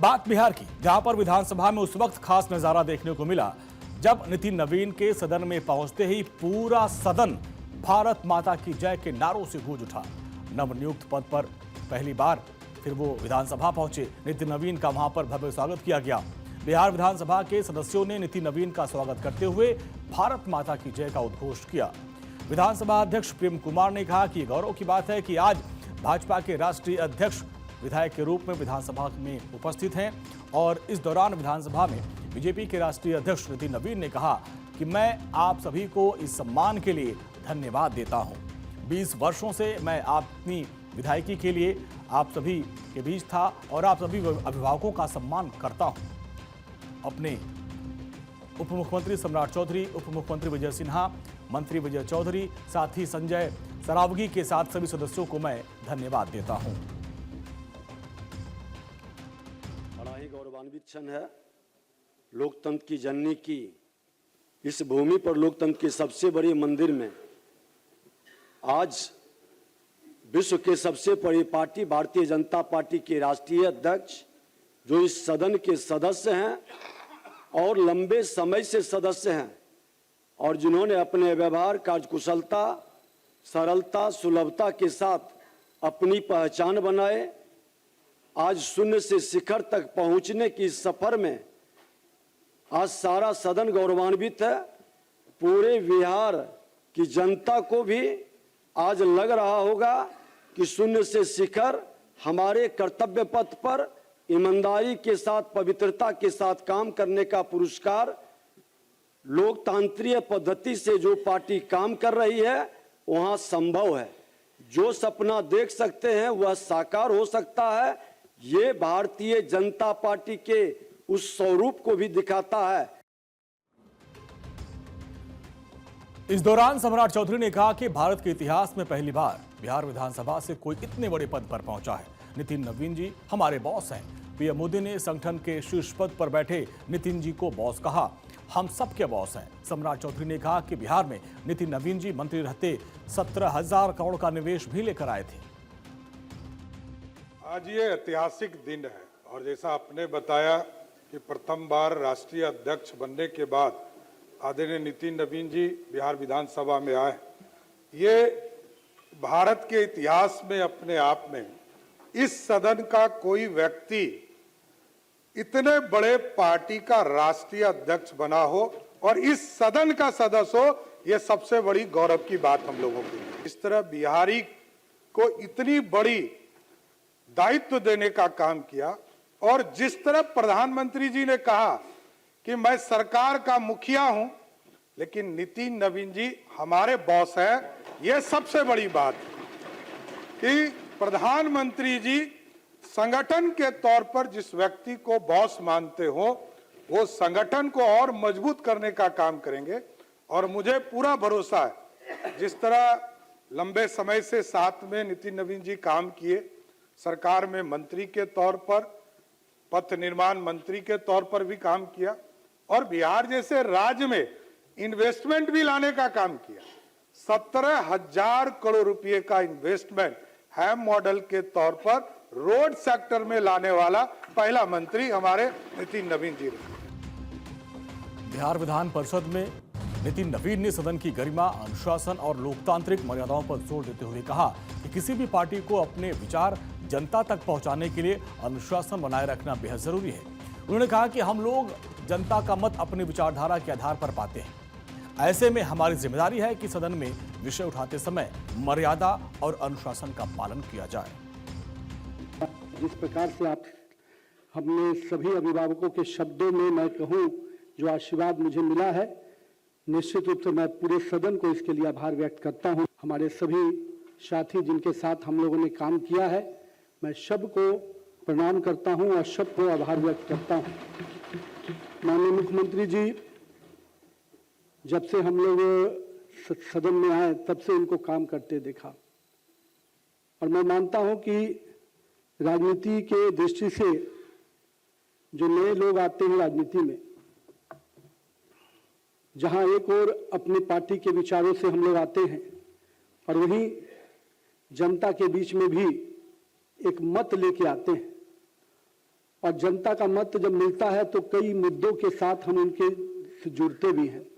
बात बिहार की, जहां पर विधानसभा में उस वक्त खास नजारा देखने को मिला जब नितिन नवीन के सदन में पहुंचते ही पूरा सदन भारत माता की जय के नारों से गूंज उठा। नवनियुक्त पद पर पहली बार फिर वो विधानसभा पहुंचे। नितिन नवीन का वहां पर भव्य स्वागत किया गया। बिहार विधानसभा के सदस्यों ने नितिन नवीन का स्वागत करते हुए भारत माता की जय का उद्घोष किया। विधानसभा अध्यक्ष प्रेम कुमार ने कहा कि गौरव की बात है कि आज भाजपा के राष्ट्रीय अध्यक्ष विधायक के रूप में विधानसभा में उपस्थित हैं और इस दौरान विधानसभा में बीजेपी के राष्ट्रीय अध्यक्ष नितिन नवीन ने कहा कि मैं आप सभी को इस सम्मान के लिए धन्यवाद देता हूं। 20 वर्षों से मैं अपनी विधायकी के लिए आप सभी के बीच था और आप सभी अभिभावकों का सम्मान करता हूं। अपने उप मुख्यमंत्री सम्राट चौधरी, उप मुख्यमंत्री विजय सिन्हा, मंत्री विजय चौधरी, साथ ही संजय सरावगी के साथ सभी सदस्यों को मैं धन्यवाद देता हूं। बड़ा ही गौरवान्वित क्षण है लोकतंत्र की जननी की इस भूमि पर, लोकतंत्र के सबसे बड़े मंदिर में आज विश्व के सबसे बड़ी पार्टी भारतीय जनता पार्टी के राष्ट्रीय अध्यक्ष, जो इस सदन के सदस्य हैं और लंबे समय से सदस्य हैं और जिन्होंने अपने व्यवहार, कार्यकुशलता, सरलता, सुलभता के साथ अपनी पहचान बनाए, आज शून्य से शिखर तक पहुंचने की सफर में आज सारा सदन गौरवान्वित है। पूरे बिहार की जनता को भी आज लग रहा होगा कि शून्य से शिखर हमारे कर्तव्य पथ पर ईमानदारी के साथ, पवित्रता के साथ काम करने का पुरस्कार, लोकतांत्रिक पद्धति से जो पार्टी काम कर रही है वहां संभव है। जो सपना देख सकते हैं वह साकार हो सकता है। ये भारतीय जनता पार्टी के उस स्वरूप को भी दिखाता है। इस दौरान सम्राट चौधरी ने कहा कि भारत के इतिहास में पहली बार बिहार विधानसभा से कोई इतने बड़े पद पर पहुंचा है। नितिन नवीन जी हमारे बॉस हैं। पीएम मोदी ने संगठन के शीर्ष पद पर बैठे नितिन जी को बॉस कहा। हम सबके बॉस हैं। सम्राट चौधरी ने कहा कि बिहार में नितिन नवीन जी मंत्री रहते 17,000 करोड़ का निवेश भी लेकर आए थे। आज ये ऐतिहासिक दिन है और जैसा आपने बताया कि प्रथम बार राष्ट्रीय अध्यक्ष बनने के बाद आदरणीय नितिन नवीन जी बिहार विधानसभा में आए। ये भारत के इतिहास में अपने आप में इस सदन का कोई व्यक्ति इतने बड़े पार्टी का राष्ट्रीय अध्यक्ष बना हो और इस सदन का सदस्य हो, यह सबसे बड़ी गौरव की बात हम लोगों के लिए। इस तरह बिहारी को इतनी बड़ी दायित्व देने का काम किया और जिस तरह प्रधानमंत्री जी ने कहा कि मैं सरकार का मुखिया हूं लेकिन नितिन नवीन जी हमारे बॉस हैं, यह सबसे बड़ी बात है कि प्रधानमंत्री जी संगठन के तौर पर जिस व्यक्ति को बॉस मानते हो वो संगठन को और मजबूत करने का काम करेंगे। और मुझे पूरा भरोसा है जिस तरह लंबे समय से साथ में नितिन नवीन जी काम किए, सरकार में मंत्री के तौर पर, पथ निर्माण मंत्री के तौर पर भी काम किया और बिहार जैसे राज्य में इन्वेस्टमेंट भी लाने का काम किया। 17,000 करोड़ रुपए का इन्वेस्टमेंट हैम मॉडल के तौर पर रोड सेक्टर में लाने वाला पहला मंत्री हमारे नितिन नवीन जी। बिहार विधान परिषद में नितिन नवीन ने सदन की गरिमा, अनुशासन और लोकतांत्रिक मर्यादाओं पर जोर देते हुए कहा कि किसी भी पार्टी को अपने विचार जनता तक पहुंचाने के लिए अनुशासन बनाए रखना बेहद जरूरी है। उन्होंने कहा कि हम लोग जनता का मत अपनी विचारधारा के आधार पर पाते हैं। ऐसे में हमारी जिम्मेदारी है कि सदन में विषय उठाते समय मर्यादा और अनुशासन का पालन किया जाए। जिस प्रकार से आप हमने सभी अभिभावकों के शब्दों में मैं कहूं जो आशीर्वाद मुझे मिला है, निश्चित रूप से मैं पूरे सदन को इसके लिए आभार व्यक्त करता हूं। हमारे सभी साथी जिनके साथ हम लोगों ने काम किया है, मैं सबको प्रणाम करता हूं और सबको आभार व्यक्त करता हूं। माननीय मुख्यमंत्री जी जब से हम लोग सदन में आए तब से इनको काम करते देखा और मैं मानता हूं कि राजनीति के दृष्टि से जो नए लोग आते हैं राजनीति में, जहां एक और अपनी पार्टी के विचारों से हम लोग आते हैं और वहीं जनता के बीच में भी एक मत लेके आते हैं, और जनता का मत जब मिलता है तो कई मुद्दों के साथ हम उनके से जुड़ते भी हैं।